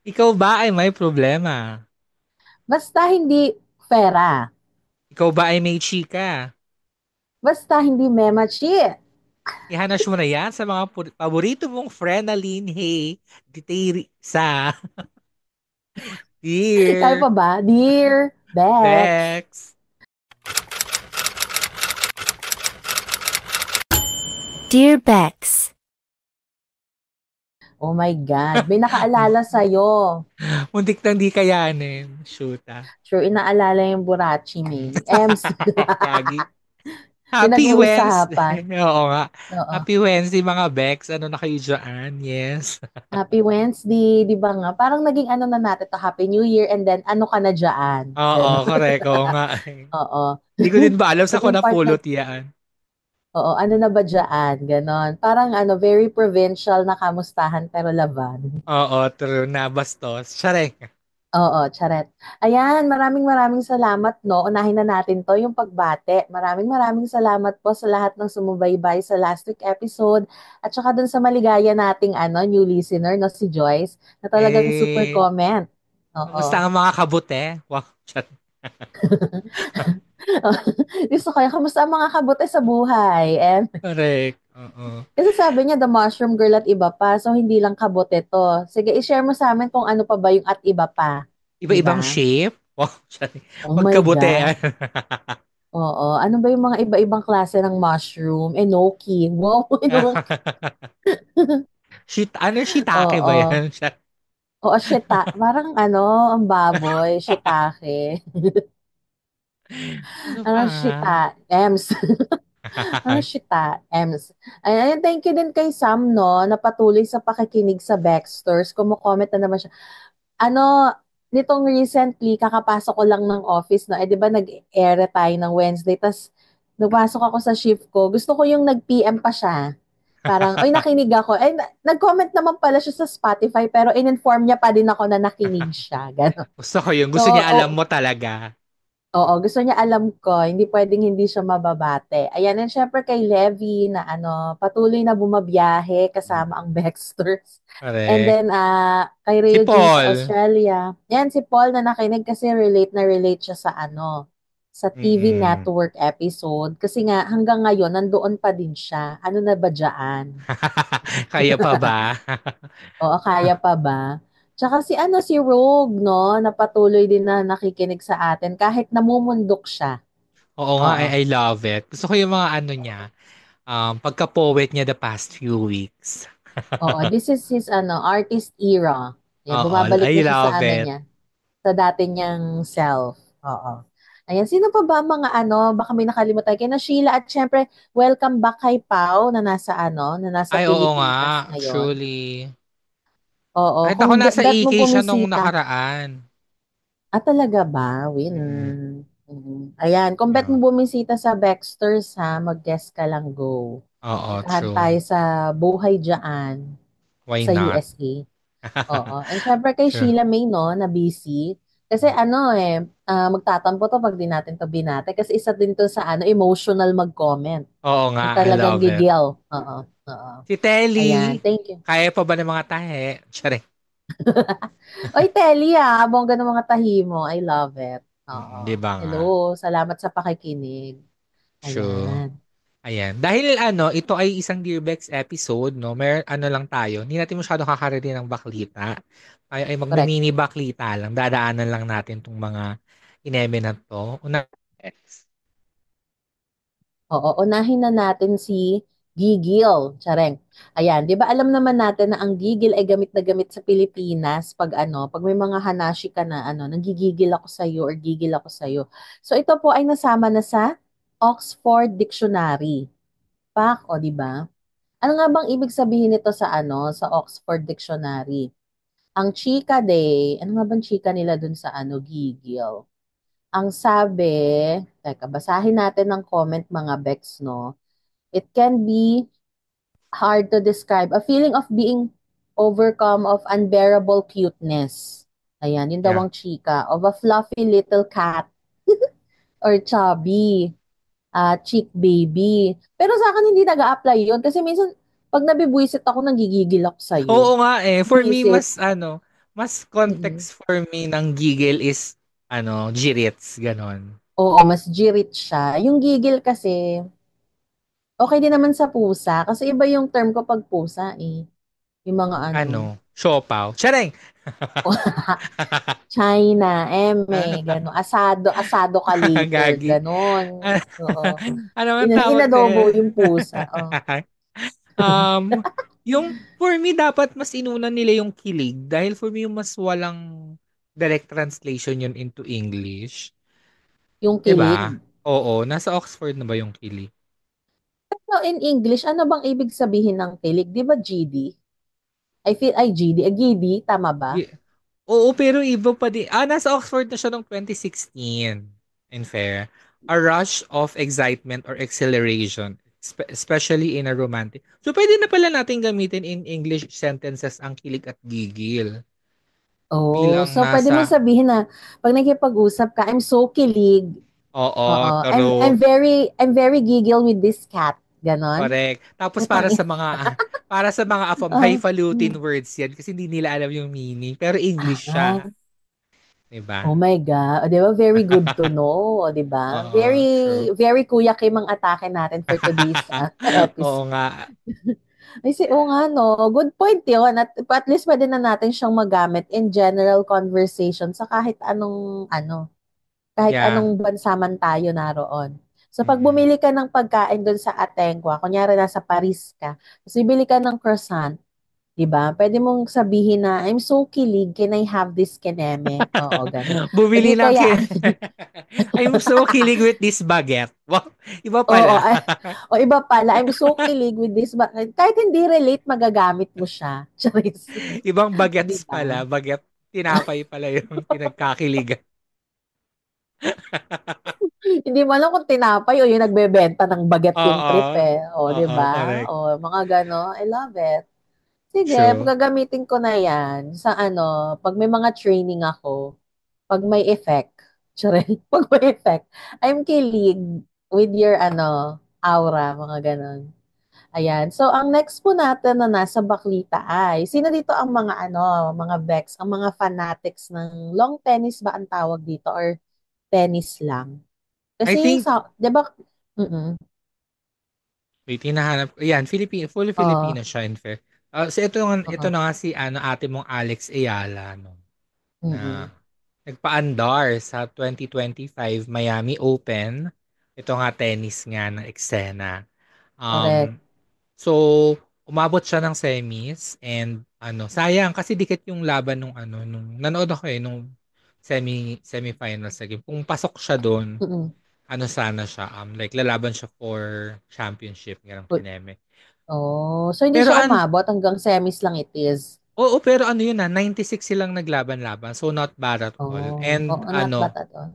Ikaw ba ay may problema? Basta hindi pera. Ikaw ba ay may chika? Basta hindi memachi. Ihanas mo na yan sa mga paborito mong friend na Hey, Diteri sa Kaya Dear pa ba? Dear Bex. Bex. Dear Bex, Oh my God. May nakaalala sa'yo. Muntik nang di kayanin. Shoot ah. Sure, inaalala yung Burachi May. Ems. Gagi. Happy Pinag-uusapan. Wednesday. Oo nga. Oo. Happy Wednesday mga Bex. Ano na kayo dyan? Yes. Happy Wednesday, di ba nga? Parang naging ano na natin to, Happy New Year, and then ano ka na dyan? Oo, Ganon. correct. Oo nga. Oo. Hindi ko din ba alam sa ko Naging part na, napulot yan. oo, ano na ba dyan? Ganon. Parang ano, very provincial na kamustahan pero laban. Oo, true na bastos. Charek. Oo, charet. Ayan, maraming maraming salamat, no? Unahin na natin to, yung pagbate. Maraming maraming salamat po sa lahat ng sumubaybay sa last week episode at saka dun sa maligaya nating ano, new listener, no, si Joyce, na talagang super Eh, comment. kamusta Oo. ang mga kabute? Wow, chat. Gusto ko, kamusta ang mga kabute sa buhay? And, Correct. Oo. kasi sabi niya, the mushroom girl at iba pa. So, hindi lang kabute to. Sige, i-share mo sa amin kung ano pa ba yung at iba pa. Di Iba-ibang ba? shape? Wow, chat. Oh my Magkabutean. God. Oo. Ano ba yung mga iba-ibang klase ng mushroom? Enoki. Wow, enoki. Ano, shiitake ba Oo. yan? Oo, shita. Parang ano, ang baboy. Shiitake. Ano Ano, pa? shita. Ems. Ano, shita. Ems. Ayan, thank you din kay Sam, no, na patuloy sa pakikinig sa Baxters. Kumu-comment na naman siya. Ano, nitong recently, kakapasok ko lang ng office, no? Eh, di ba nag-air tayo ng Wednesday, tas nagpasok ako sa shift ko. Gusto ko yung nag-PM pa siya. Parang, oy, nakinig ako. Eh, nag-comment naman pala siya sa Spotify, pero in-inform niya pa din ako na nakinig siya. Ganon. Gusto ko yun. So, Gusto niya alam oh, mo talaga. oo, gusto niya alam ko, hindi pwedeng hindi siya mababate. Ayan, and syempre kay Levi na ano, patuloy na bumabiyahe kasama ang Baxters. And Correct. then kay Si Rayo Jean sa Paul. Australia. Yan si Paul na nakinig kasi relate na relate siya sa ano, sa TV Mm-mm. network episode. Kasi nga hanggang ngayon nandoon pa din siya. Ano na ba diyan? Kaya pa ba? Oo, kaya pa ba? Tsaka si ano si Rogue, no, na patuloy din na nakikinig sa atin kahit namumundok siya. Oo nga, Oo. I love it. Gusto ko yung mga ano niya, pagka-poet niya the past few weeks. Oo, this is his ano, artist era. Yeah, Oo, bumabalik I na siya sa love ano it. niya, sa dati niyang self. Oo. Ayan, sino pa ba ang mga ano, baka may nakalimutan. Kaya na Sheila at syempre, welcome back kay Pau na nasa ano, na nasa Ay, oo nga, Pilipinas ngayon. truly. Oo, Kahit ako kung nasa bet mo AK siya nung bumisita. nakaraan. Talaga ba? Win. Mm-mm. Ayan, kung bet mo Yeah. bumisita sa Baxters ha, mag-guest ka lang go. Oo, Puntahan true. tayo sa Buhay Diyaan Why sa not? USA. Oo. And syempre kay True. Sheila May, no, na busy. Kasi ano eh, magtatampo to pag di natin to binate. Kasi isa din to sa ano, emotional mag-comment. Oo nga, Yung I talagang love it. gigil. Oo. Oo. Si Telly, Ayan, thank you. kaya pa ba ng mga tahe? Tsare. Oy, Telly bongga ng mga tahi mo. I love it. Di Oo. ba nga? Hello, salamat sa pakikinig. True. Ayan. Ayan. Dahil ano, ito ay isang Dearbex episode, no? May ano lang tayo. Hindi natin masyado kakaredy ng baklita. Tayo ay Correct. magmimini baklita lang. Dadaanan lang natin tong mga ineme na to. Una, X. Oo, unahin na natin si gigil. Tsareng. Ayan, 'di ba alam naman natin na ang gigil ay gamit na gamit sa Pilipinas pag ano, pag may mga hanashi ka na ano, nanggigigil ako sa iyo or gigil ako sa iyo. So ito po ay nasama na sa Oxford Dictionary. Pak, o 'di ba? Ano nga bang ibig sabihin nito sa ano, sa Oxford Dictionary? Ang chika day, ano nga bang chika nila dun sa ano, gigil? Ang sabi, teka, basahin natin ng comment mga Bex, no? It can be hard to describe a feeling of being overcome of unbearable cuteness. Ayan, yun daw Yeah. ang chika. Of a fluffy little cat or chubby. chick baby. Pero sa akin hindi nag-a-apply yun kasi minsan pag nabibwisit ako, nagigigil ako sa'yo. Oo nga eh. For me, Visit. mas Mm-mm. context for me ng gigil is, jirits, ganon. Oo, mas jirit siya. Yung gigil kasi, okay din naman sa pusa. Kasi iba yung term ko pag pusa eh. Yung mga ano. Siopaw. Charing! China, eme, gano'n. Asado, asado ka later, Gagi. gano'n. Oo. Ano man tawag Inadobo din? yung pusa. Oh. um, yung for me, dapat mas inuna nila yung kilig dahil for me, yung mas walang direct translation yun into English. Yung 'Di kilig. ba? Oo, nasa Oxford na ba yung kilig? Pero in English, ano bang ibig sabihin ng kilig? Di ba GD? Ay GD. GD, tama ba? Ye- Oo, pero iba pa din. Nasa Oxford na siya noong 2016. In fair. A rush of excitement or exhilaration, especially in a romantic. So, pwede na pala natin gamitin in English sentences ang kilig at gigil. Oh, Bilang so pwede mo nasa, sabihin na pag nakipag-usap ka, I'm so kilig. Oo, oo, true, I'm very giggle with this cat. Ganon. correct. Tapos para Putang sa mga, para sa mga ina. highfalutin words yan kasi hindi nila alam yung meaning. Pero English Ah, siya. Diba? oh my God. O, di ba? Very good to know. O, di ba? Oo, Very, true. very Kuya Kim ang atake natin for today's Oo episode. nga. Ay, oo nga, no. Good point yun. At least pwede na natin siyang magamit in general conversation sa kahit anong, kahit Yeah. anong bansa man tayo naroon. So, pag Mm-mm. bumili ka ng pagkain doon sa Atengua, kunyari nasa Paris ka, tapos bibili ka ng croissant, di ba? Pwede mong sabihin na, I'm so kilig, can I have this keneme? Oo, gano'n. O Bumili di ng kaya, I'm so kilig with this baguette. Wow, iba oo, pala. o iba pala, I'm so kilig with this, kahit hindi relate, magagamit mo siya. Charis. Ibang Di bagets ba? pala. Baget, tinapay pala yung pinagkakiligan. Hindi mo alam kung tinapay o yung nagbebenta ng baget yung Oo. trip eh. O, di Oo, ba? correct. O, mga gano. I love it. Sige, True. gagamitin ko na yan sa pag may mga training ako, pag may effect. Tsure, pag may effect. I'm kilig with your aura, mga ganon. Ayan. So, ang next po natin na nasa baklita ay, sino dito ang mga Vex, ang mga fanatics ng long tennis ba ang tawag dito or tennis lang? I Kasi yung think, sa, 'di ba? Mm. wait, hinahanap ko. Yan, fully Oo, Filipino siya, in fair. So, ito oo. na nga si ate mong Alex Ayala, no, na Mm. nagpaandar sa 2025 Miami Open. Ito nga, tennis nga ng eksena. Correct. Um, So, umabot siya ng semis and sayang kasi dikit yung laban nung nanood ako nung semifinals na game. Kung pasok siya doon, Mm. sana siya like lalaban siya for championship ng Uy, kineme. oh, so hindi Pero siya umabot hanggang semis lang it is. oo, pero yun 96 silang naglaban-laban. So not bad at all. Oh, oh, not bad at all.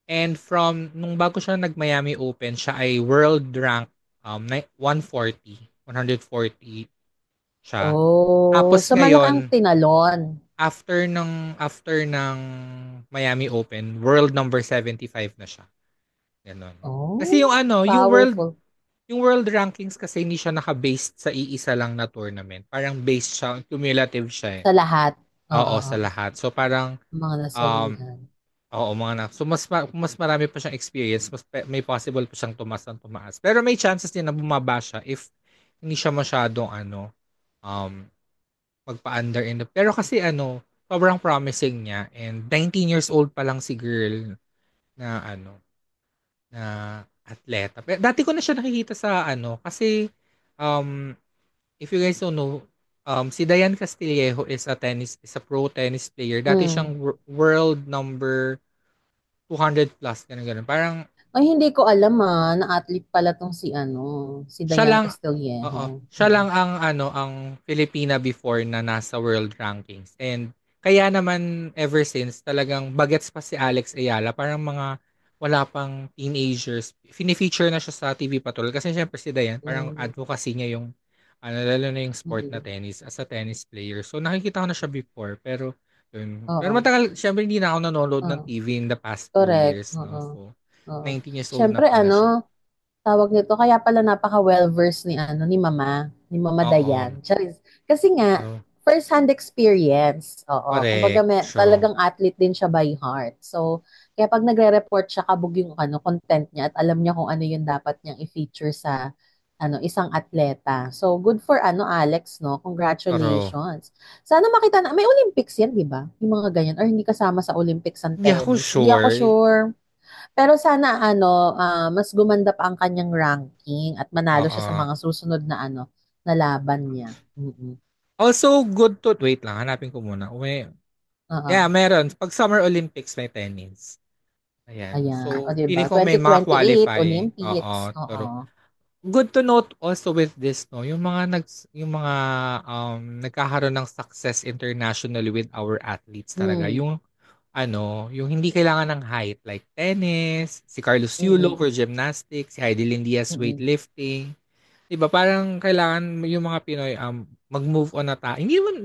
And from nung bago siya nag-Miami Open, siya ay world rank 140, 140 siya. Oh, Tapos so malaking ngayon, tinalon. after ng Miami Open, world number 75 na siya. Ganon. Kasi Oh, powerful. yung world rankings kasi hindi siya naka-based sa iisa lang na tournament. Parang based siya, cumulative siya eh. Sa lahat. Oo, Oo, sa oo. lahat. So parang Mga um nasaluhan. oo, so mas marami pa siyang experience, may possible pa siyang tumas ng tumaas. Pero may chances din na bumaba siya if hindi siya masyadong um magpa-under pero kasi sobrang promising niya and 19 years old pa lang si girl na na atleta. Pero dati ko na siya nakikita sa kasi um if you guys don't know, si Diane Castillejo is a pro tennis player. Dati Mm. siyang world number 200 plus ganun ganun. Parang Ay, hindi ko alam na athlete pala tong si siya Dayan lang Castillejo. oo, siya lang ang Filipina before na nasa world rankings. And kaya naman ever since talagang bagets pa si Alex Ayala, parang mga wala pang teenagers. Fini-feature na siya sa TV Patrol kasi syempre si Dayan, parang Mm. advocacy niya yung lalo na yung sport na Mm. tennis as a tennis player. So nakikita ko na siya before pero yun. Pero Oo. matagal, syempre hindi na ako nanonood ng Oo. TV in the past few Correct. years, no? Oo. So Oo. 19 years old na Siyempre, pala siya. tawag nito, kaya pala napaka well-versed ni Mama Oo. Dayan. Charis. Kasi nga, True. first-hand experience. Oo, kumbaga Correct. True. talagang athlete din siya by heart. So, kaya pag nagre-report siya, kabog yung content niya at alam niya kung ano yung dapat niyang i-feature sa isang atleta. So, good for Alex, no? True. Congratulations. Sana makita na, may Olympics yan, di ba? Yung mga ganyan. Or hindi kasama sa Olympics ang Hindi ako tennis. Hindi ako sure. sure. Pero sana mas gumanda pa ang kanyang ranking at manalo siya sa Oo. mga susunod na laban niya. Mm-mm. Also, good to... Wait lang, hanapin ko muna. Oo. Yeah, meron. Pag Summer Olympics, may tennis. Ayan. Ayan. O, So, diba? feeling ko may mga 2028 qualifying. Olympics. Oo. Oo. Pero, good to note also with this, no, yung mga nagkakaroon ng success internationally with our athletes talaga. Mm. Yung hindi kailangan ng height, like tennis, si Carlos Yulo Mm-mm. for gymnastics, si Heidelin Diaz Mm-mm. weightlifting. 'Di ba? Parang kailangan yung mga Pinoy mag-move on na tayo. Hindi naman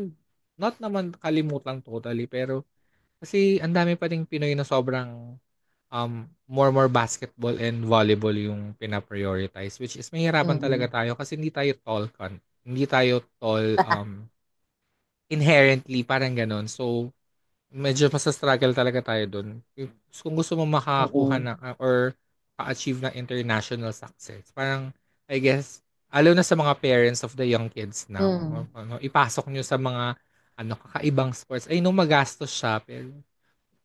not naman kalimutan totally, pero kasi ang dami pa ding Pinoy na sobrang more basketball and volleyball yung pina-prioritize, which is mahirapan talaga Mm-mm. tayo kasi hindi tayo tall inherently, parang ganun. So medyo masa-struggle talaga tayo dun. Kung gusto mo makakuha Mm-mm. na or ka-achieve ng international success, parang I guess lalo na sa mga parents of the young kids now, Mm. ipasok nyo sa mga kakaibang sports. Ay, no, magastos siya, pero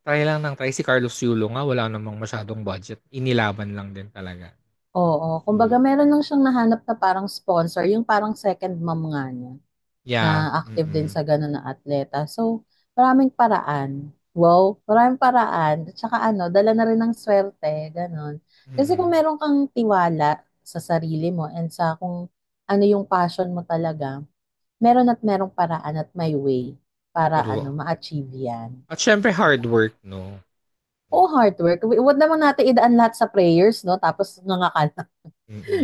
try lang ng try. Si Carlos Yulo nga, wala namang masyadong budget. Inilaban lang din talaga. Oo. Kumbaga, So, meron lang siyang nahanap na parang sponsor, yung parang second mom nga niya, na yeah. active din Mm-mm. sa gano'n na atleta. So, maraming paraan. Wow, maraming paraan. At saka dala na rin ng swerte, gano'n. Kasi kung Mm-mm. meron kang tiwala sa sarili mo and sa kung ano yung passion mo talaga, meron at merong paraan at may way para True. ma-achieve yan. At syempre hard work, no? Oo, hard work. Huwag naman natin idaan lahat sa prayers, no? Tapos nga ka na.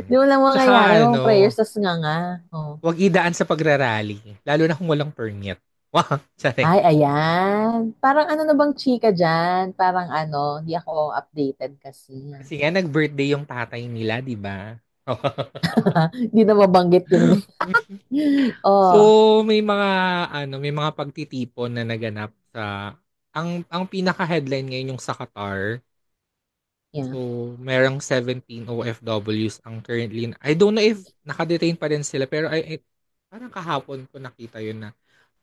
Di Mm-mm. mo lang mangyayari Tsaka yung prayers, tapos nga. Oh. wag idaan sa pagrarally. Lalo na kung walang permit. Wow, sorry. Ay, ayan. Parang na bang chika dyan? Parang di ako updated kasi. Kasi nga nag-birthday yung tatay nila, di ba? Hindi na mabanggit yung name. So, Oh, may mga pagtitipon na naganap sa ang pinaka-headline ngayon yung sa Qatar. yeah. So, merong 17 OFWs ang currently, I don't know if nakadetain pa rin sila, pero parang kahapon ko nakita yun na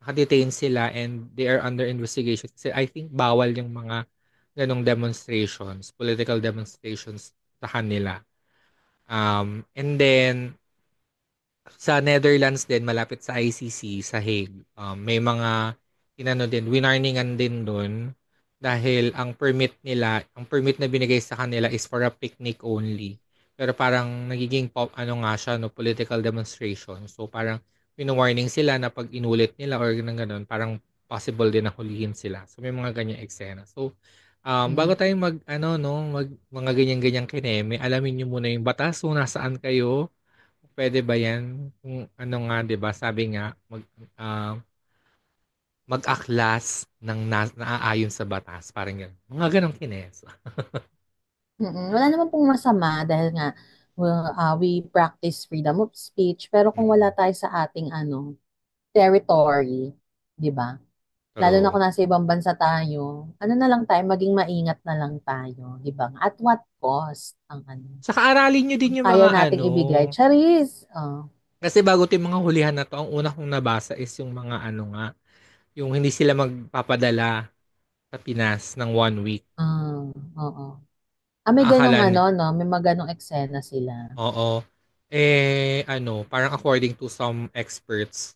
nakadetain sila and they are under investigation. Kasi I think bawal yung mga ganong demonstrations, political demonstrations sa kanila. And then, sa Netherlands din, malapit sa ICC, sa Hague, may mga winarningan din doon dahil ang permit na binigay sa kanila is for a picnic only. Pero parang nagiging nga siya, no, political demonstration. So parang warning sila na pag inulit nila or ganun ganun, parang possible din na hulihin sila. So may mga ganyang eksena. So bago Mm. tayo mga ganyan-ganyang kineme, alamin niyo muna yung batas, kung nasaan kayo. Puwede ba 'yan? Kung ano nga, 'di ba, sabi nga ah, mag-aklas ng naaayon sa batas, parang gano'n. Mga gano'ng kines. Mm-mm. Wala naman pong masama dahil nga we practice freedom of speech pero kung wala Mm, tayo sa ating territory, 'di ba? Lalo na true. kung nasa ibang bansa tayo, na lang tayo, maging maingat na lang tayo, 'di ba? At what cost Saka aralin niyo ang din yung kaya mga nating ibigay? Charis! Oh. kasi bago 'tong mga hulihan na 'to, ang una kong nabasa is yung mga nga, yung hindi sila magpapadala sa Pinas ng 1 week. Oo. May ganong Akala ni no? May mga ganong eksena sila. Oo. Parang according to some experts,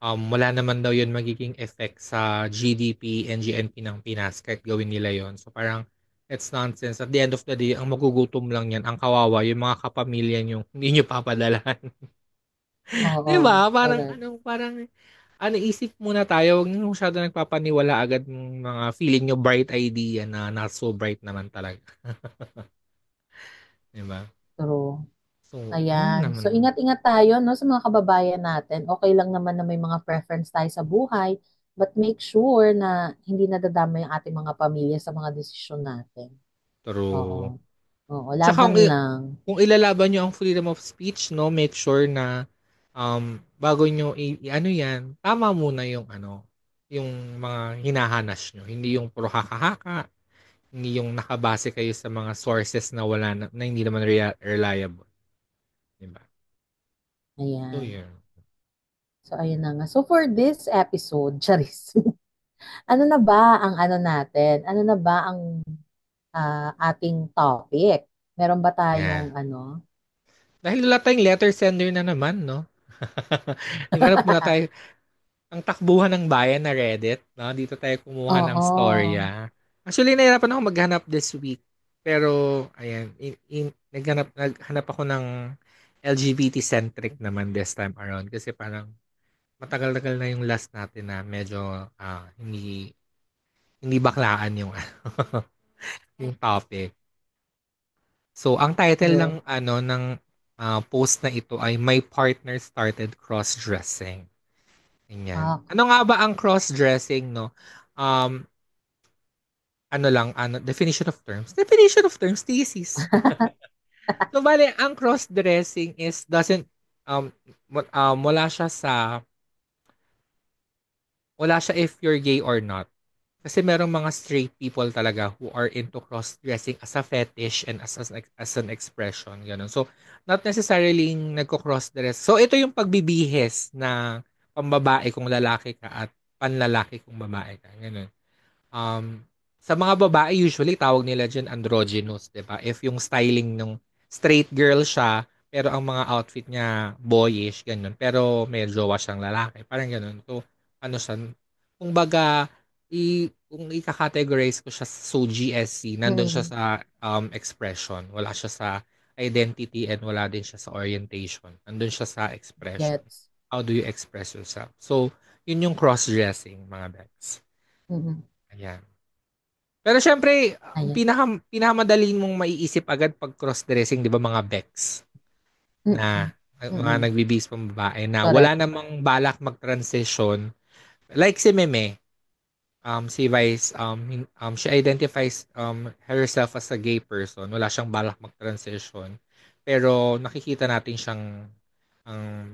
wala naman daw yun magiging effect sa GDP and GNP ng Pinas kahit gawin nila yon. So parang it's nonsense. At the end of the day, ang magugutom lang yan, ang kawawa, yung mga kapamilya nyo, hindi nyo papadalahan. Di Oo, ba? correct. Isip muna tayo, huwag nyo masyado nagpapaniwala agad ng mga feeling nyo bright idea na not so bright naman talaga. Di ba? True. So, yun Ayan. So, naman. ingat-ingat tayo, no, sa mga kababayan natin. Okay lang naman na may mga preference tayo sa buhay, but make sure na hindi nadadama yung ating mga pamilya sa mga desisyon natin. True. Oo. Oo, Tsaka laban lang. kung ilalaban niyo ang freedom of speech 'no, make sure na, bago niyo i-ano 'yan, tama muna yung ano, yung mga hinahanas niyo. Hindi yung puro haka-haka, hindi yung nakabase kayo sa mga sources na wala na hindi naman reliable, 'di ba? So Ayan. yun. So, ayun na nga. So, for this episode, charis, ano na ba ang ano natin? Ano na ba ang ating topic? Meron ba Yeah. tayong ano? Dahil wala tayong letter sender na naman 'no? Naghanap muna tayo ang takbuhan ng bayan na Reddit 'no, dito tayo kumuha ng Oo. storya. Actually, nahirapan ako maghanap this week, pero ayan, naghanap ako ng LGBT-centric naman this time around kasi parang matagal-tagal na yung last natin na medyo, hindi hindi baklaan yung yung topic. So, ang title ng True. ano, ng, post na ito ay "My partner started cross-dressing." Ganyan. Ah, Ano nga ba ang cross-dressing 'no? Um, ano lang, ano, definition of terms. Definition of terms, thesis. So, bale, ang cross-dressing is doesn't, um, wala siya wala siya if you're gay or not. Kasi merong mga straight people talaga who are into cross-dressing as a fetish and as an expression, gano'n. So, not necessarily nagko-cross-dress. So, ito yung pagbibihis na pambabae kung lalaki ka at panlalaki kung babae ka, gano'n. Um, sa mga babae usually tawag nila diyan androgynous, 'di ba? If yung styling nung straight girl siya, pero ang mga outfit niya boyish, gano'n. Pero may jowa siyang lalaki, parang gano'n. So, ano siya, kumbaga kung ika-categorize ko siya sa GSC, nandun siya mm, sa expression. Wala siya sa identity and wala din siya sa orientation. Nandun siya sa expression. gets. How do you express yourself? So, yun yung cross-dressing, mga bets. Mm-mm. Ayan. Pero siyempre, ang Ayan. pinakamadali mong maiisip agad 'pag cross-dressing 'di ba mga Bex na Mm-mm. mga Mm-mm. nagbibihis pang babae na wala Correct. namang balak mag-transition. Like si Meme, si Vice, she identifies herself as a gay person. Wala siyang balak mag-transition. Pero nakikita natin siyang um,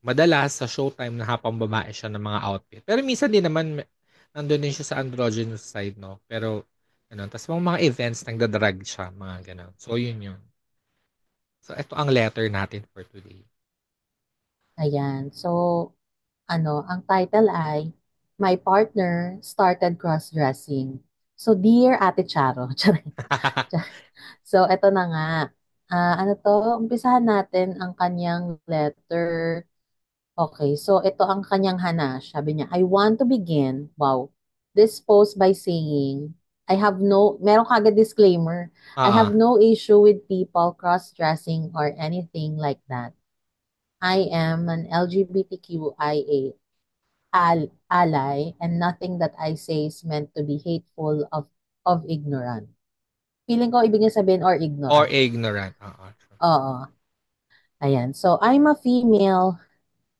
madalas sa showtime na hapang babae siya ng mga outfit. Pero minsan din naman nandun din siya sa androgynous side, no? Pero, ano, tas mga events, nagdadrag siya, mga ganun. So, yun yun. So, ito ang letter natin for today. Ayan. So, ano, ang title ay My Partner Started Cross-Dressing. So, Dear Ate Charo. So, eto na nga. Ano to? Umpisahan natin ang kanyang letter. Okay, so ito ang kanyang hanash. Sabi niya, I want to begin, wow, this post by saying, meron kagad disclaimer, I have Ah, no issue with people cross-dressing or anything like that. I am an LGBTQIA ally and nothing that I say is meant to be hateful of ignorant. Feeling ko ibig niya sabihin or or ignorant. ignorant. True. Oo. Ayan. So, I'm a female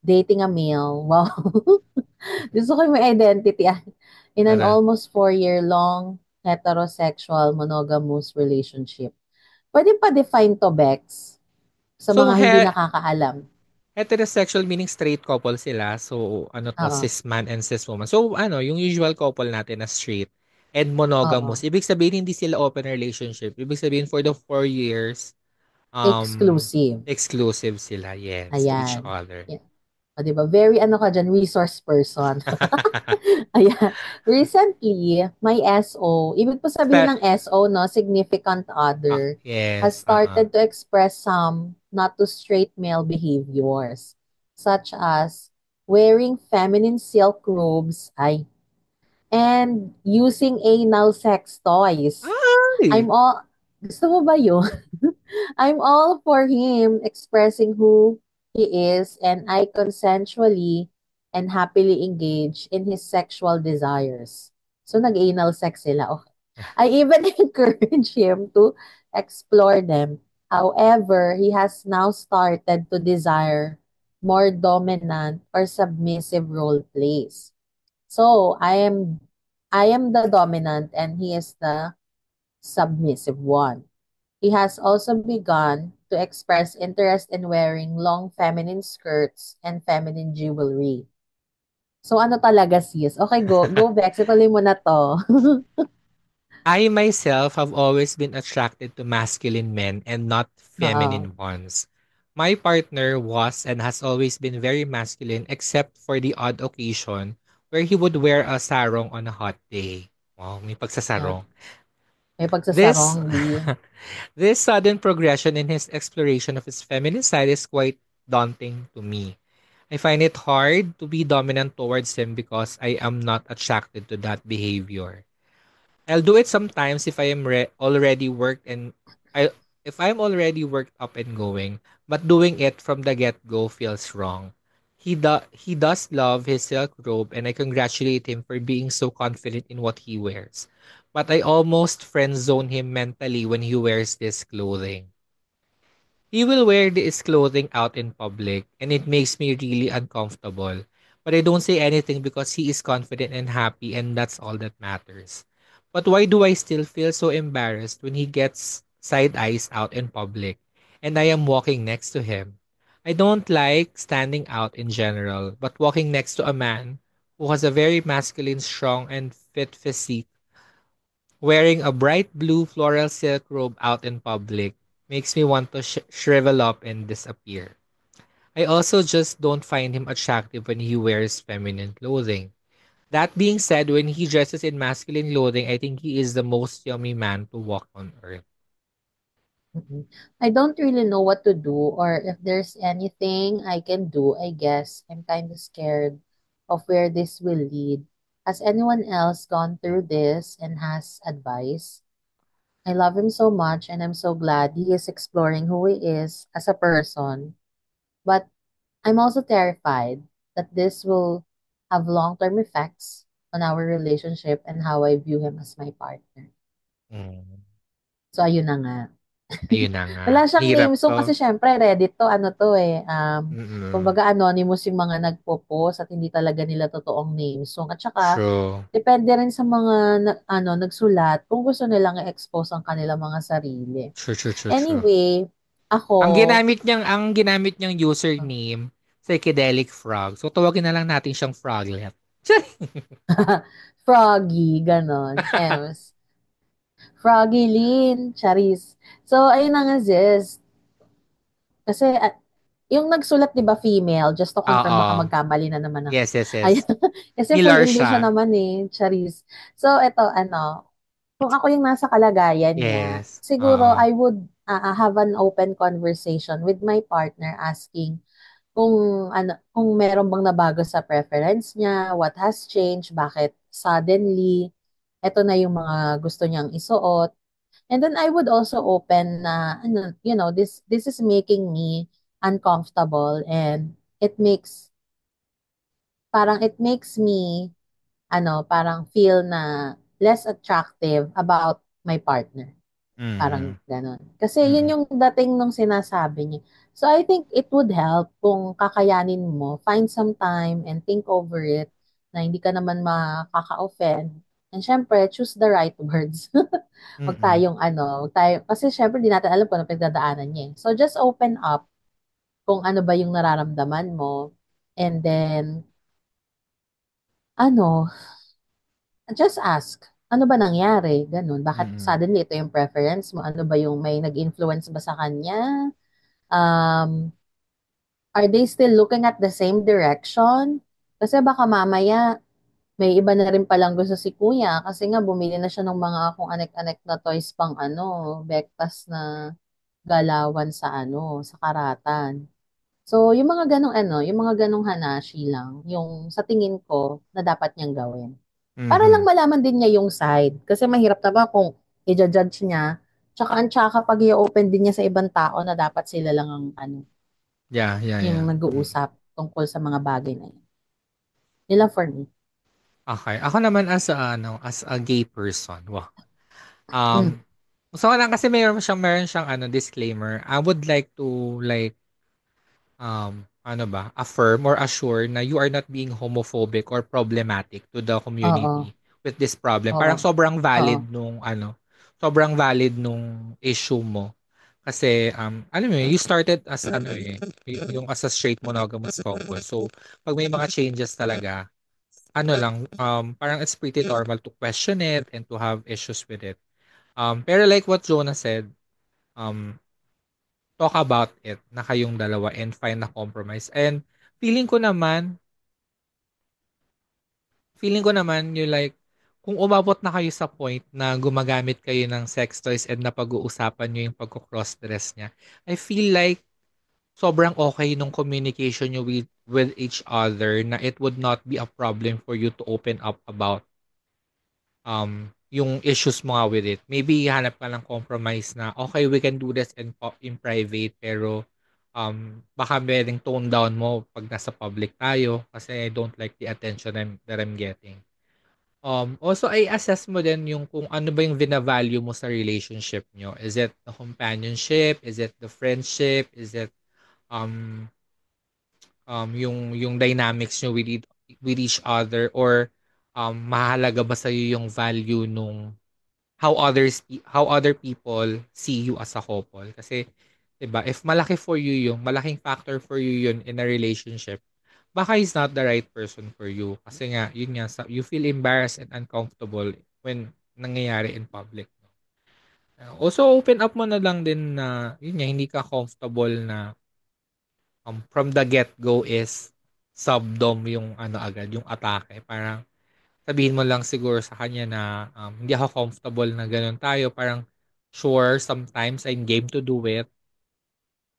dating a male. Wow. Gusto ko yung may identity. In an Ano? almost 4-year-long heterosexual monogamous relationship. Pwede pa define to, Bex, sa So, mga hindi nakakaalam. heterosexual meaning straight couple sila. So, ano to, Oo. cis man and cis woman. So, ano, yung usual couple natin na straight and Oo. monogamous. Ibig sabihin, hindi sila open relationship. Ibig sabihin, for the 4 years, um, Exclusive. exclusive sila, yes, to each Ayan. other. Yeah. O, diba? Very ano ka dyan, resource person. Ayan. Recently, my SO, ibig po sabihin Spe- ng SO, no, significant other, has yes, started to express some not too straight male behaviors, such as wearing feminine silk robes, and using anal sex toys. Ay! I'm all, gusto mo ba yun? I'm all for him expressing who he is, and I consensually and happily engage in his sexual desires. So nag-anal sex sila. Okay. I even encourage him to explore them. However, he has now started to desire more dominant or submissive role plays. So I am the dominant and he is the submissive one. He has also begun to express interest in wearing long feminine skirts and feminine jewelry. So ano talaga sis? Okay, go Bex. Ituloy mo na to. I myself have always been attracted to masculine men and not Oo. feminine ones. My partner was and has always been very masculine except for the odd occasion where he would wear a sarong on a hot day. Wow, may Yan. pagsasarong. May This pagsasarong, di. this sudden progression in his exploration of his feminine side is quite daunting to me. I find it hard to be dominant towards him because I am not attracted to that behavior. I'll do it sometimes if I am already worked and I if I'm already worked up and going, but doing it from the get-go feels wrong. He does love his silk robe and I congratulate him for being so confident in what he wears. But I almost friend zone him mentally when he wears this clothing. He will wear this clothing out in public and it makes me really uncomfortable. But I don't say anything because he is confident and happy and that's all that matters. But why do I still feel so embarrassed when he gets side eyes out in public and I am walking next to him? I don't like standing out in general, but walking next to a man who has a very masculine, strong, and fit physique wearing a bright blue floral silk robe out in public makes me want to shrivel up and disappear. I also just don't find him attractive when he wears feminine clothing. That being said, when he dresses in masculine clothing, I think he is the most yummy man to walk on earth. Mm-mm. I don't really know what to do or if there's anything I can do. I guess I'm kind of scared of where this will lead. Has anyone else gone through this and has advice? I love him so much and I'm so glad he is exploring who he is as a person. But I'm also terrified that this will have long-term effects on our relationship and how I view him as my partner. Mm. So ayun na nga. Ayun na nga. Wala siyang Hirap name song to. kasi syempre Reddit to, ano to Mm-mm. kumbaga anonymous yung mga nagpo-post at hindi talaga nila totoong name song. At saka, True. depende rin sa mga nagsulat kung gusto nilang i-expose ang kanilang mga sarili. True, true, true, true. Anyway, ako, Ang ginamit niyang username, Psychedelic Frog. So, tawagin na lang natin siyang Froglet. Froggy, ganon, Ems. Froggy Lynn, Charis. So, ayun na nga, Ziz. Kasi, yung nagsulat, di ba, female? Just to confirm, baka Oo. magkamali na naman ako. Yes, yes, yes. Ay, kasi full Pillar English na siya. naman eh, Charis. So, eto, kung ako yung nasa kalagayan niya, Yes. siguro Oo. I would have an open conversation with my partner asking kung meron bang nabago sa preference niya, what has changed, bakit suddenly, eto na yung mga gusto niyang isuot. And then I would also open na, this is making me uncomfortable and it makes me, parang feel na less attractive about my partner. Parang Mm. ganon. Kasi yun Mm. yung dating nung sinasabi niya. So I think it would help kung kakayanin mo, find some time and think over it na hindi ka naman makaka-offend. And syempre, choose the right words. Mm. Wag tayo, kasi syempre di natin alam kung ano pinagdadaanan niya. So just open up kung ano ba yung nararamdaman mo. And then, ano, just ask. Ano ba nangyari? Ganun. Bakit Mm. suddenly ito yung preference mo? Ano ba yung may nag-influence ba sa kanya? Um, are they still looking at the same direction? Kasi baka mamaya may iba na rin palang gusto si kuya kasi nga bumili na siya ng mga kung anek-anek na toys pang bektas na galawan sa karatan. So, yung mga ganong hanashi lang, yung sa tingin ko na dapat niyang gawin. Para lang Mhm. malaman din niya yung side. Kasi mahirap na ba kung i-judge niya, tsaka pag i-open din niya sa ibang tao na dapat sila lang ang Yeah, yeah, yung yeah. Mm. nag-uusap tungkol sa mga bagay na yun. Yun lang for me. Okay. Ako naman as a gay person. Wow. Mm. Um, Gusto ko lang kasi meron siyang disclaimer. I would like to like affirm or assure na you are not being homophobic or problematic to the Oo. community with this problem. Oo. Parang sobrang Oo. valid sobrang valid nung issue mo. Kasi, alam mo yun, you started as ano eh, yung as a straight monogamous couple. So, pag may mga changes talaga, ano lang, parang it's pretty normal to question it and to have issues with it. Pero like what Jonah said, um, talk about it na kayong dalawa and find a compromise. And feeling ko naman, feeling ko naman you like, kung umabot na kayo sa point na gumagamit kayo ng sex toys and napag-uusapan nyo yung pagko-cross-dress niya, I feel like sobrang okay nung communication nyo with each other na it would not be a problem for you to open up about yung issues mo nga with it. Maybe hanap ka ng compromise na, okay, we can do this in private, pero baka pwedeng tone down mo pag nasa public tayo kasi I don't like the attention that I'm getting. Also, I assess mo din yung kung ano ba yung vina-value mo sa relationship nyo. Is it the companionship? Is it the friendship? Is it um, yung dynamics nyo with each other? Or mahalaga ba sa'yo yung value nung how other people see you as a couple? Kasi 'di ba, if malaki for you yung malaking factor for you yun in a relationship, baka he's not the right person for you. Kasi nga, yun nga, you feel embarrassed and uncomfortable when nangyayari in public. No? Also, open up mo na lang din na, yun nga, hindi ka comfortable na from the get-go is subdom yung ano agad, yung atake. Parang sabihin mo lang siguro sa kanya na hindi ako comfortable na ganun tayo. Parang sure, sometimes I'm game to do it,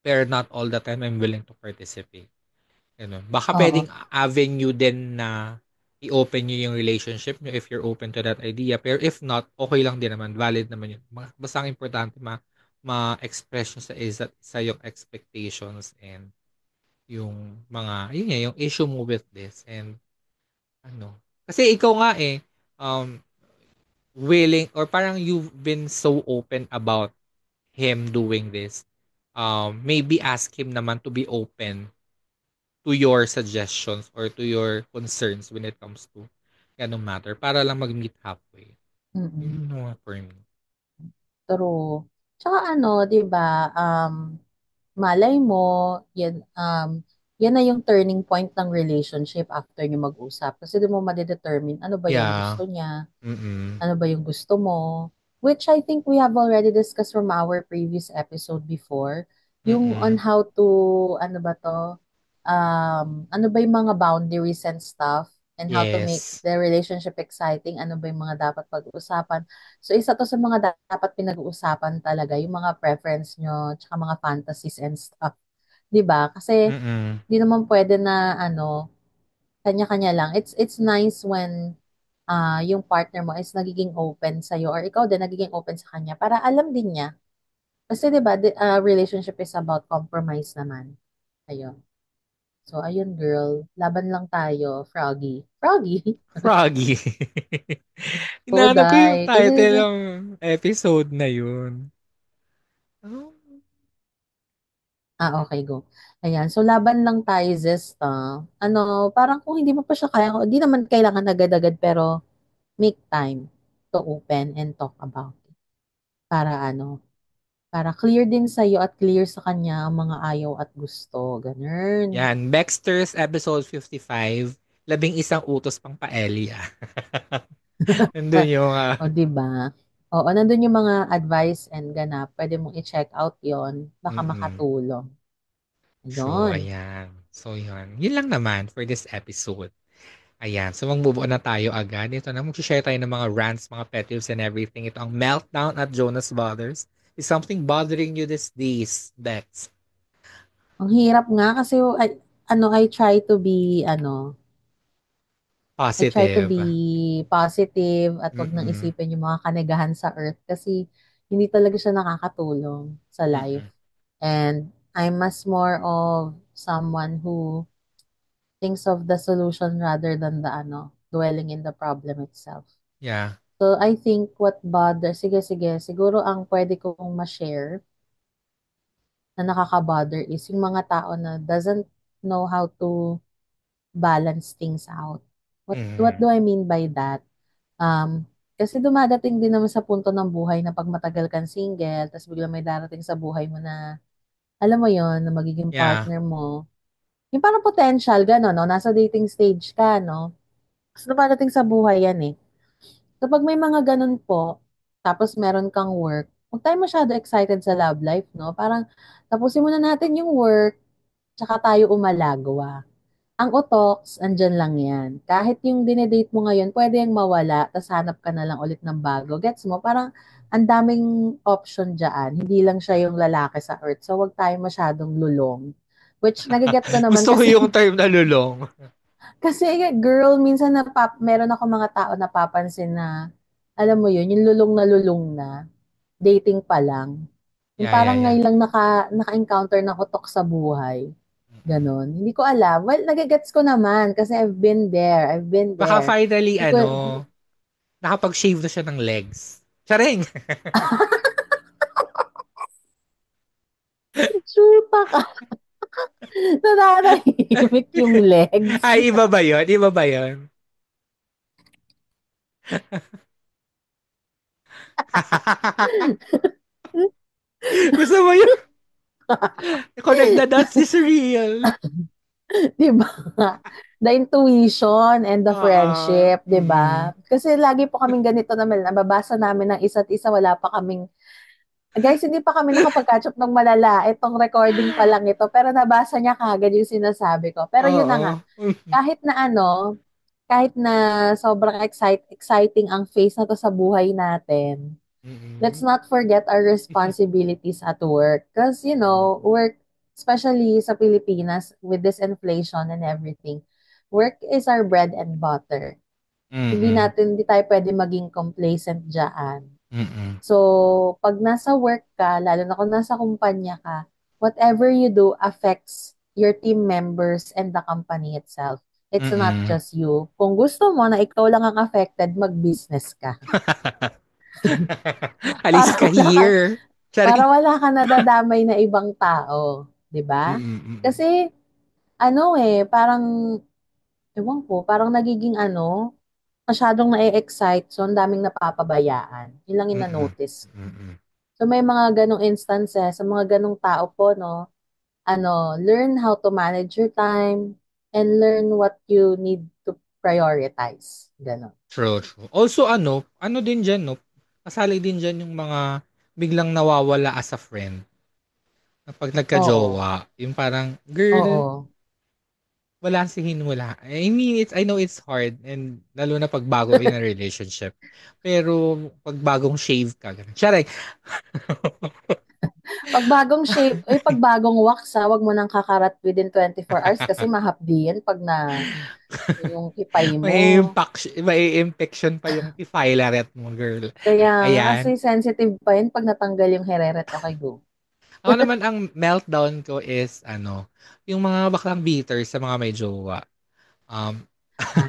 pero not all the time I'm willing to participate. Ganun. Baka Oo. pwedeng avenue din na i-open nyo yung relationship nyo if you're open to that idea. Pero if not, okay lang din naman. Valid naman yun. Basta ang importante ma-express nyo sa yung expectations and yung mga, yun nga, yung issue mo with this. And ano, kasi ikaw nga um, willing or parang you've been so open about him doing this. Maybe ask him naman to be open to your suggestions or to your concerns when it comes to ganong matter para lang mag-meet halfway. Mm. Yun naman for me. True. Tsaka ano, 'di ba, malay mo, yan na yung turning point ng relationship after nyo mag-usap. Kasi di mo madedetermine ano ba yung Yeah. gusto niya, Mm-mm. ano ba yung gusto mo, which I think we have already discussed from our previous episode before, yung on Mm-mm. how to, ano ba to, ano ba yung mga boundaries and stuff, and how to make Yes. the relationship exciting, ano ba yung mga dapat pag-uusapan. So, isa to sa mga dapat pinag-uusapan talaga, yung mga preference nyo, tsaka mga fantasies and stuff. 'Di ba? Kasi, Mm-mm. di naman pwede na, ano, kanya-kanya lang. It's nice when yung partner mo is nagiging open sa or ikaw din nagiging open sa kanya para alam din niya. Kasi 'di ba, relationship is about compromise naman. Ayun. So ayun girl, laban lang tayo, Froggy. Froggy. Froggy. Inahanap ko yung Poday. title ng episode na yun. Oh. Okay, go. Ayan, so laban lang tayo, Zesta. Ano, parang kung hindi mo pa siya kaya, hindi naman kailangan agad-agad, pero make time to open and talk about it. Para ano, para clear din sa'yo at clear sa kanya ang mga ayaw at gusto. Ganun. Yan, Baxter's episode 55, labing isang utos pang paelya. Nandun yung O, di ba? Oo, nandun yung mga advice and ganap. Pwede mong i-check out yon. Baka mm. makatulong. True, Ayun. ayan. So, yun. Yun lang naman for this episode. Ayan. So, mag-move on na tayo agad. Ito na, mag-share tayo ng mga rants, mga pet peeves and everything. Ito ang meltdown at Jonas Brothers. Is something bothering you these days, Bex? Ang hirap nga kasi I try to be, I try to Positive. be positive at wag nang Mm-mm. isipin yung mga kanegahan sa earth kasi hindi talaga siya nakakatulong sa life. Mm-mm. And I'm much more of someone who thinks of the solution rather than the dwelling in the problem itself. Yeah. So I think sige, siguro ang pwede kong ma-share na nakaka-bother is yung mga tao na doesn't know how to balance things out. What Mm-mm. do I mean by that? Um, Kasi dumadating din naman sa punto ng buhay na pag matagal kang single, tapos biglang may darating sa buhay mo na, alam mo yon na magiging Yeah. partner mo. Yung parang potential, gano'n, no? Nasa dating stage ka, no? Kasi dumadating sa buhay yan eh. Kapag may mga ganun po, tapos meron kang work, huwag tayo masyado excited sa love life, no? Parang tapusin muna natin yung work, tsaka tayo umalagwa. Ang utoks, andyan lang yan. Kahit yung dinedate mo ngayon, pwede yung mawala, tas hanap ka na lang ulit ng bago. Gets mo? Parang ang daming option dyan. Hindi lang siya yung lalaki sa earth. So, wag tayo masyadong lulong. Which, nagigets ko naman Gusto ko kasi yung term na lulong. kasi girl, minsan meron ako mga tao na papansin na, alam mo yun, yung lulong na, dating pa lang. Yung Yeah, yeah, parang yeah. ngayon lang naka-encounter ng utok sa buhay. Ganon. Hindi ko alam. Well, nagigets ko naman kasi I've been there. I've been Baka there. finally, Hindi ko, nakapag-shave na siya ng legs. Charing! shoota ka. Nananahimik yung legs. Ay, iba ba yun? Iba ba yun? Gusto mo yun? Connect the dots is real. Di ba? The intuition and the Oo. friendship, di ba? Kasi lagi po kaming ganito naman, nababasa namin ng isa't isa, wala pa kaming, guys, hindi pa kami nakapag-catch up ng malala. Itong recording pa lang ito, pero nabasa niya kagad yung sinasabi ko. Pero yun na nga, Oo. kahit na ano, kahit na sobrang exciting ang phase na to sa buhay natin, let's Mm-mm. not forget our responsibilities at work. Because, work, especially sa Pilipinas, with this inflation and everything, work is our bread and butter. Mm-mm. Hindi tayo pwede maging complacent dyan. Mm-mm. So, pag nasa work ka, lalo na kung nasa kumpanya ka, whatever you do affects your team members and the company itself. It's not Mm-mm. just you. Kung gusto mo na ikaw lang ang affected, mag-business ka. Alis Para ka wala ka, here. para Charing. wala ka nadadamay na ibang tao. 'Di ba? Mm-mm. Mm-mm. Kasi, parang, ewan ko, parang nagiging masyadong na-excite, so ang daming napapabayaan. Yun lang yung Mm-mm. na-notice. Mm-mm. So may mga ganong instances, sa mga ganong tao po, no, learn how to manage your time and learn what you need to prioritize. Ganon. True, true. Also, ano din dyan, no? Kasali din dyan yung mga biglang nawawala as a friend. Kapag Oo. nagka-jowa, yung parang, girl, Oo. wala sihin wala. I mean, I know it's hard and lalo na pag bago in a relationship. Pero pag bagong shave ka, ganun. Charay. Pag bagong wax, wag mo nang kakarat within 24 hours kasi mahapdi yan pag na yung kipay mo. May infection pa yung tifilaret mo, girl. Kaya nga, kasi Ayan. sensitive pa yun pag natanggal yung hereret. Okay, go. Ako naman ang meltdown ko is yung mga baklang bitter sa mga may jowa. Um, Ah,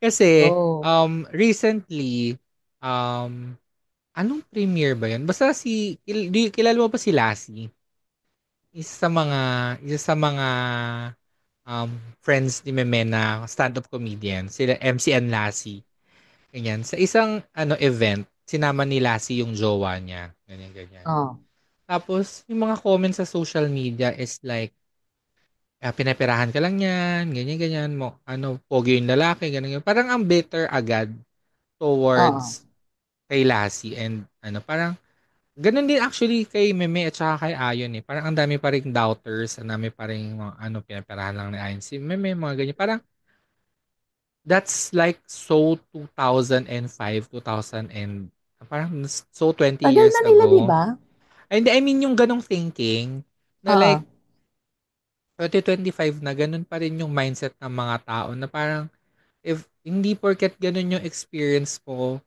kasi go. recently anong premiere ba 'yun? Basta kilala mo ba si Lassie? Isa sa mga um, friends ni Meme na stand-up comedian, sila MC and Lassie. Ganyan. Sa isang event, sinama ni Lassie yung jowa niya. Ganyan, ganyan. Oh, Tapos, yung mga comments sa social media is like, pinapirahan ka lang yan, ganyan, ganyan mo. Pogi yung lalaki, ganyan, ganyan. Parang ang bitter agad oo. towards kay Lassie and parang ganun din actually kay Meme at saka kay Ayon eh. Parang ang dami pa ring doubters, ang dami pa ring mga pinaperahan lang ni Ayon si Meme, mga ganyan. Parang that's like so 2005, 2000 and parang so 20 Tagal years na nila, di ago. ba? And I mean yung ganong thinking na like Oo. 2025 na ganun pa rin yung mindset ng mga tao na parang if hindi porket ganun yung experience mo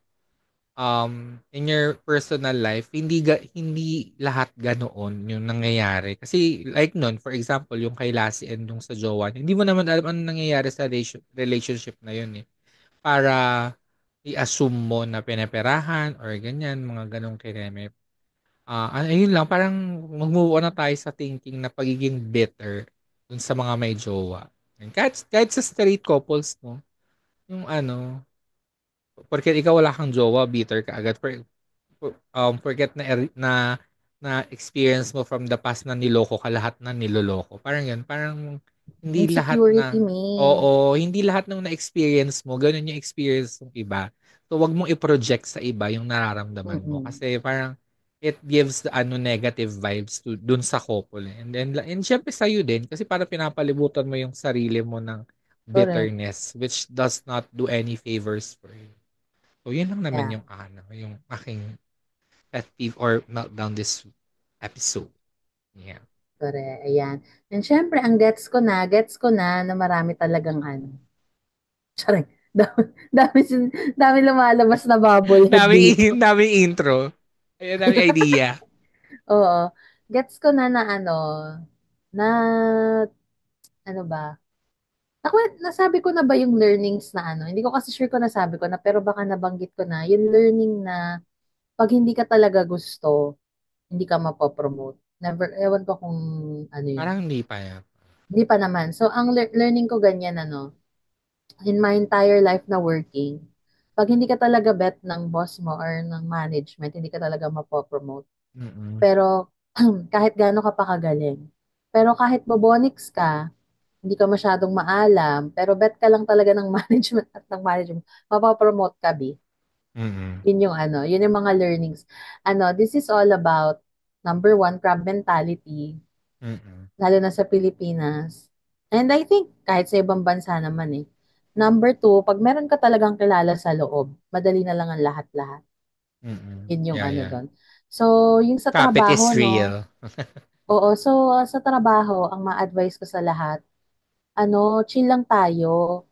in your personal life, hindi lahat ganoon yung nangyayari. Kasi like nun, for example, yung kay Lassie and yung sa jowa niya, hindi mo naman alam ano nangyayari sa relationship na yun eh. Para i-assume mo na pinaperahan or ganyan, mga ganong kireme. Ayun lang, parang mag-move on na tayo sa thinking na pagiging bitter dun sa mga may jowa. And kahit sa straight couples, no? Yung Porket ikaw wala kang jowa, bitter ka agad. Forget na experience mo from the past na niloko ka, lahat na niloloko. Parang yun, parang hindi lahat Insecurity, na, me. oo, hindi lahat ng na-experience mo, ganun yung experience ng iba. So, wag mong i-project sa iba yung nararamdaman mo. Mm-mm. Kasi parang, it gives the negative vibes to dun sa couple. And syempre sa'yo din, kasi para pinapalibutan mo yung sarili mo ng Correct. bitterness, which does not do any favors for you. So, yun lang naman Yeah. yung aking pet peeve or meltdown this episode. Yeah. Correct. Ayan. And syempre, ang gets ko na marami talagang ano. Charing. Dami, dami lumalabas na bubblehead dito. Daming intro. Ayun, daming idea. Oo. Gets ko na na ano ba? Ako, nasabi ko na ba yung learnings na ano? Hindi ko kasi sure ko nasabi ko na, pero baka nabanggit ko na, yung learning na pag hindi ka talaga gusto, hindi ka mapopromote. Never, ewan ko kung ano yun. Parang hindi pa yan. Hindi pa naman. So, ang learning ko ganyan, in my entire life na working, pag hindi ka talaga bet ng boss mo or ng management, hindi ka talaga mapopromote. Mm-mm. Pero, kahit gaano ka pa kagaling. Pero kahit bobonics ka, hindi ka masyadong maalam, pero bet ka lang talaga ng management at ng management, mapapromote ka, Bi. Mm-mm. Yun yung mga learnings. This is all about, number one, crab mentality, Mm-mm. lalo na sa Pilipinas. And I think, kahit sa ibang bansa naman eh. Number two, pag meron ka talagang kilala sa loob, madali na lang ang lahat-lahat. Mm-mm. Yun yung Yeah, ano yeah. doon. So, yung sa Kapit is trabaho, no? real. Oo, so sa trabaho, ang ma-advise ko sa lahat, chill lang tayo.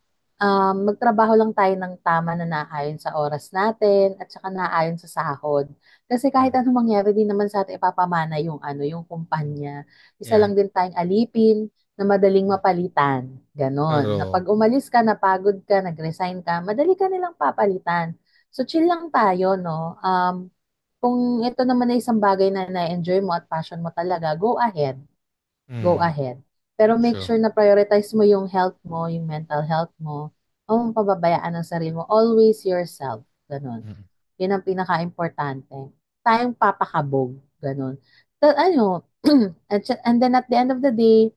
Magtrabaho lang tayo ng tama na naayon sa oras natin at saka naayon sa sahod. Kasi kahit Mm. anong mangyari din naman sa atin, ipapamana yung kumpanya. Isa Yeah. lang din tayong alipin na madaling mapalitan. Ganon. Na True. pag umalis ka, napagod ka, nag-resign ka, madali ka nilang papalitan. So chill lang tayo, no? Kung ito naman ay isang bagay na na-enjoy mo at passion mo talaga, go ahead, go Mm. ahead. Pero make True. sure na prioritize mo yung health mo, yung mental health mo. Huwag mong pababayaan ang sarili mo. Always yourself. Ganun. Mm. Yun ang pinaka-importante. Tayong papakabog. Ganun. And then at the end of the day,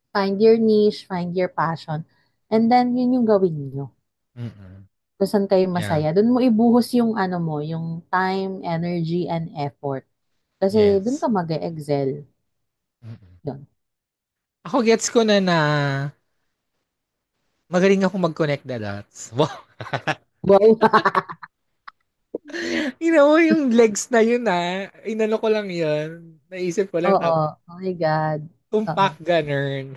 find your niche, find your passion. And then, yun yung gawin nyo. Mm-mm. Kung saan kayo Yeah. masaya. Doon mo ibuhos yung time, energy, and effort. Kasi doon Yes. ka mag-excel. Mm-mm. Yun. Ako gets ko na magaling ako mag-connect the dots. Wow. Wow. Yung legs na yun inano ko lang yun. Naisip ko lang Oo. tapos Oh my God. Oo. tumpak ganun.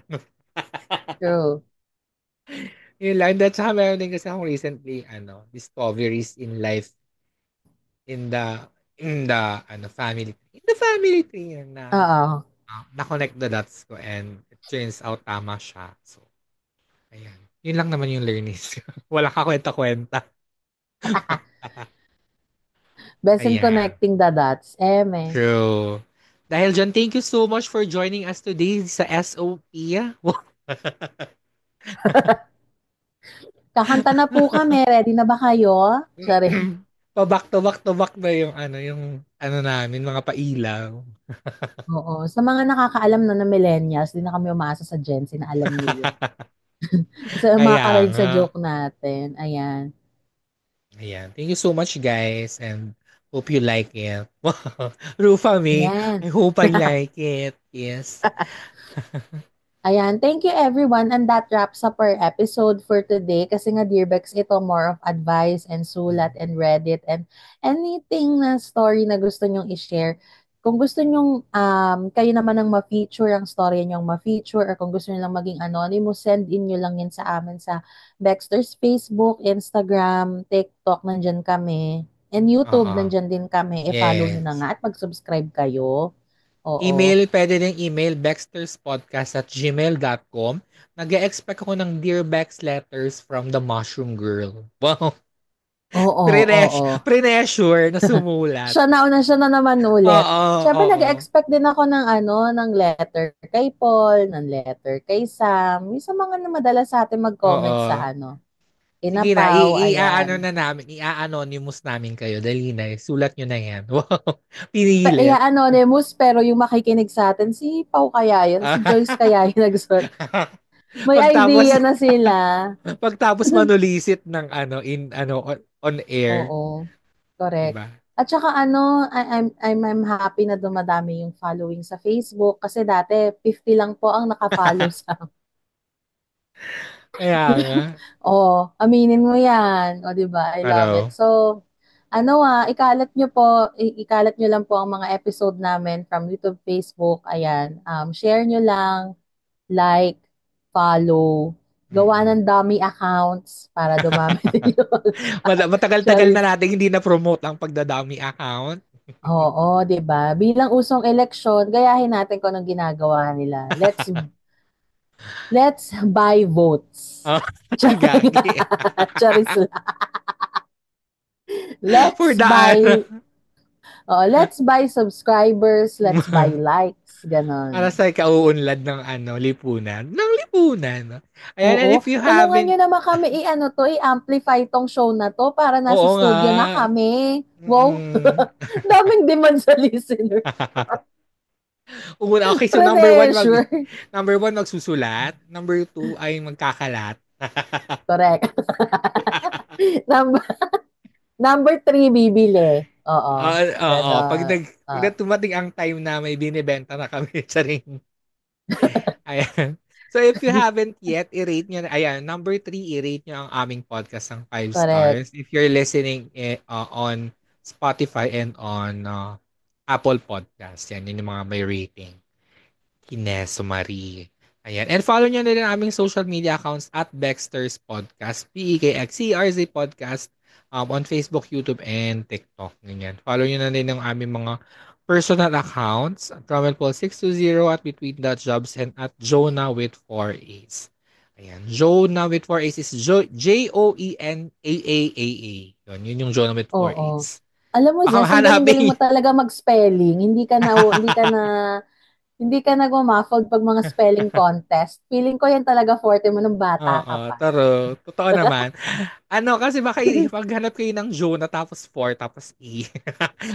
True. Yun lang. At saka meron din kasi akong recently, discoveries in life in the family. In the family tree yun Oo. na-connect the dots ko and it turns out tama siya. So, ayan. Yun lang naman yung learnings. Wala ka kwenta-kwenta. Best in Ayan. connecting the dots. Eme. True. Dahil dyan, thank you so much for joining us today sa SOP. Kakanta na po kami. Ready na ba kayo? Sorry. Pa-back to back to back na yung namin, mga pailaw. Oo. Sa mga nakakaalam na millennials, di na kami umaasa sa Gen Z na alam nyo yun. Sa Kaya makaka-relate nga. sa joke natin. Ayan. Ayan. Thank you so much, guys. And hope you like it. Rufa me. Ayan. I hope I like it. Yes. Ayan, thank you everyone. And that wraps up our episode for today. Kasi nga, Dearbex, ito more of advice and sulat and Reddit and anything na story na gusto nyong i-share. Kung gusto nyong kayo naman ang ma-feature, ang story nyong ma-feature, or kung gusto nyo lang maging anonymous, send in nyo lang yun sa amin sa Dexter's Facebook, Instagram, TikTok, nandyan kami. And YouTube, Oo. nandyan din kami. I-follow nyo na Yes. nga at mag-subscribe kayo. Oo. Email, pwede din email bexterspodcast@gmail.com. Nag-expect ako ng Dear Bex letters from the Mushroom Girl. Wow. Oo, oo. Pre-pressure na sumulat. Siya na naman ulit. Oo, Siyempre, oo. nag-expect din ako ng letter kay Paul, ng letter kay Sam, yung sa mga na madalas sa atin mag-comment Oo. sa ano. Sige na, Inapaw, i-aano ayan. na namin, i-anonymous namin kayo. Dali na, sulat nyo na yan. Wow, pinilit. Anonymous, pero yung makikinig sa atin, si Pau kaya yan, si Joyce kaya yung nagsulat. May Pagtapos, idea na sila. pagtapos manulisit ng on air, Oo, correct. 'di ba? At saka I'm happy na dumadami yung following sa Facebook kasi dati 50 lang po ang nakafollow sa. Kaya nga, Oh, aminin mo 'yan. O 'di ba? I love it. araw. So, ikalat nyo lang po ang mga episode namin from YouTube, Facebook. Ayan. Share nyo lang, like, follow. Gawa Mm. ng dummy accounts para dumami din yung Matagal-tagal na Charis. nating hindi na-promote ang pagdadami account. Oo, 'di ba? Bilang usong eleksyon, gayahin natin kung anong ginagawa nila. Let's buy votes. Oh, Charing. gagi. Charis lang. For Let's the buy let's buy subscribers, let's buy likes, para ganon. sa kauunlad ng lipunan. Ng lipunan. Ayan, and Oo, if you tulungan haven't, nyo naman kami i-amplify tong show na to para nasa oo nga. studio na kami. Wow, Mm. daming demand sa listener. Okay, so Pressure. number one, magsusulat. Number two ay magkakalat. Correct. Number, number 3, bibili. Oo, Oo, ganon. pag tumating ang time na may binibenta na kami, charing. Ayan. So if you haven't yet, i-rate nyo. Ayan, number three, i-rate nyo ang aming podcast ng 5 Correct. stars. If you're listening on Spotify and on Apple Podcast. Yan, yun yung mga may rating. Kineso Marie. Ayan. And follow nyo na rin ang aming social media accounts at Baxter's Podcast, PEKXCRZ Podcast, on Facebook, YouTube, and TikTok. Ganyan. Follow nyo na rin ang aming mga personal accounts, Travelpol620 at Between.Jobs and at Jonah with 4 A's. Ayan. Jonah with 4 A's is Joenaaa. Yun yung Jonah with 4 Oo. A's. Alam mo, Baka Jess, ang galing-galing hanapin mo talaga mag-spelling. Hindi ka nagma-muffled pag mga spelling contest. Feeling ko yan talaga forte mo nung bata Oo, ka pa. taro. Totoo naman. Kasi baka paghanap kayo ng Jonah tapos 4 tapos E.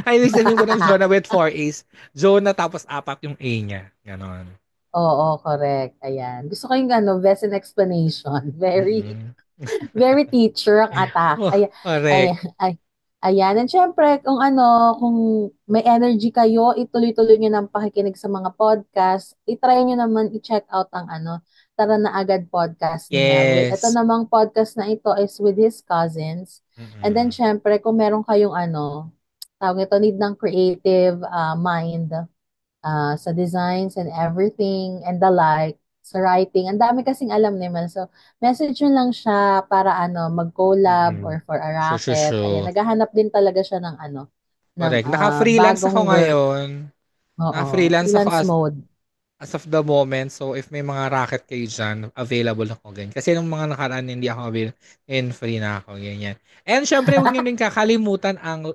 Ay, ibig sabihin ko ng Jonah with 4 A's. Jonah tapos 4 yung A niya. Ganon. Oo, correct. Ayan. Gusto ko yung best in explanation. Very, Mm-mm. very teacher ang attack. Oh, Ay, correct. ay, ayan. And syempre, kung may energy kayo, ituloy-tuloy nyo ng pakikinig sa mga podcast. I-try nyo naman i-check out ang Tara na Agad podcast ni Mel. Ito Yes. namang podcast na ito is with his cousins. And then, Mm-mm. syempre, kung meron kayong tawag ito, need ng creative mind, sa designs and everything and the like, sa writing. Ang dami kasing alam ni Mel. So, message nyo lang siya para mag-collab Mm-mm. or for a Sure, sure, racket. Ayan, sure. naghahanap din talaga siya ng Correct. Naka-freelance ako bagong work. ngayon. Oo, Naka-freelance ako freelance mode. as of the moment. So, if may mga racket kayo dyan, available ako ganyan. Kasi nung mga nakaraan, hindi ako available. And free na ako, ganyan. And syempre, huwag nyo din kakalimutan ang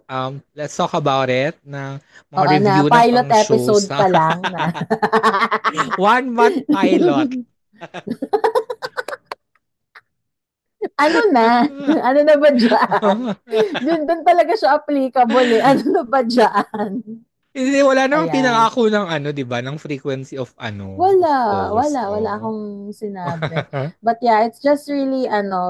Let's Talk About It na mga Oo, na review ng pilot pang shows. episode pa lang na. 1 month pilot. Ano na? Ano na ba dyan? Doon talaga siya applicable eh. Ano na ba dyan? Hindi, wala namang Ayan. pinangako ng di ba, ng frequency of Wala, of post. wala Oh. akong sinabi. But yeah, it's just really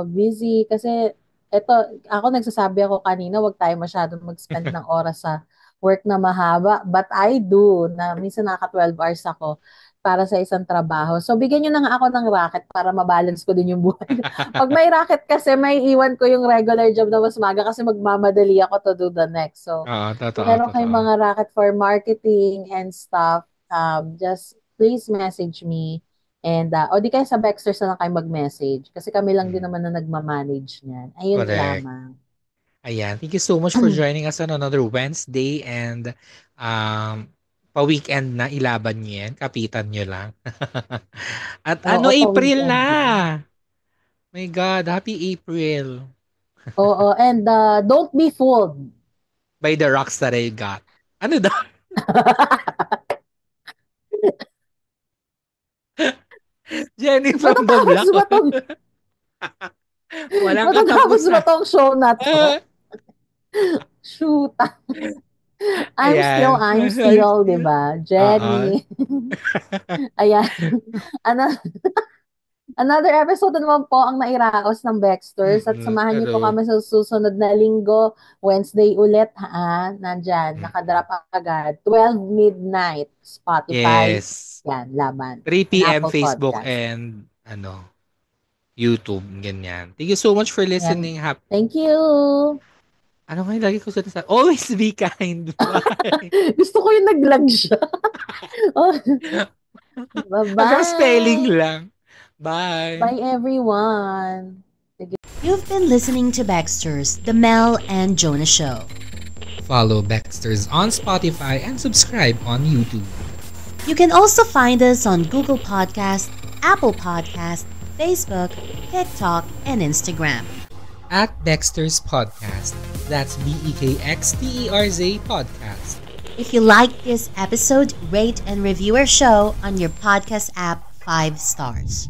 busy kasi eto ako nagsasabi ako kanina, wag tayo masyadong mag-spend ng oras sa work na mahaba, but I do na minsan nakaka 12 hours ako para sa isang trabaho. So bigyan niyo na nga ako ng racket para mabalance ko din yung buhay. Pag may racket kasi may iwan ko yung regular job na mas maga kasi magmamadali ako to do the next. So Oo, kung totoo, meron kayong totoo. mga racket for marketing and stuff, just please message me. And, o di kaya sa Baxters na lang kayo mag-message. Kasi kami lang din Mm, naman na nagmamanage niyan. Ayun correct. lamang. Ayan. Thank you so much for joining us on another Wednesday and pa-weekend na ilaban niyo yan. Kapitan niyo lang. At Oo, April pa-weekend na! lang. My God, happy April. Oo, and don't be fooled. By the rocks that I got. Ano daw? Jenny from the Matatakot Block. ba tong Walang Matatapos ba katapusan. tong show na to? Shoot. Ayan. I'm still, di ba? Oo. Jenny. Ayan. Ano, another episode na naman po ang nairaos ng Baxters at samahan niyo po True. kami sa susunod na linggo, Wednesday ulit ha. Nandyan, nakadrop agad. 12 midnight, Spotify. Yes. Yan, laban. 3 And p.m. Apple Facebook Podcast. and YouTube, ganyan. Thank you so much for listening. Thank you. Ano nga yung lagi ko sinasabi? Always be kind. Bye. Gusto ko yung naglag siya. Oh. Bye-bye. Hanggang spelling lang. Bye. Bye, everyone. You've been listening to Baxter's The Mel and Jonah Show. Follow Baxter's on Spotify and subscribe on YouTube. You can also find us on Google Podcast, Apple Podcast, Facebook, TikTok, and Instagram. At Baxter's Podcast. That's BEKXTERZ Podcast. If you like this episode, rate and review our show on your podcast app 5 stars.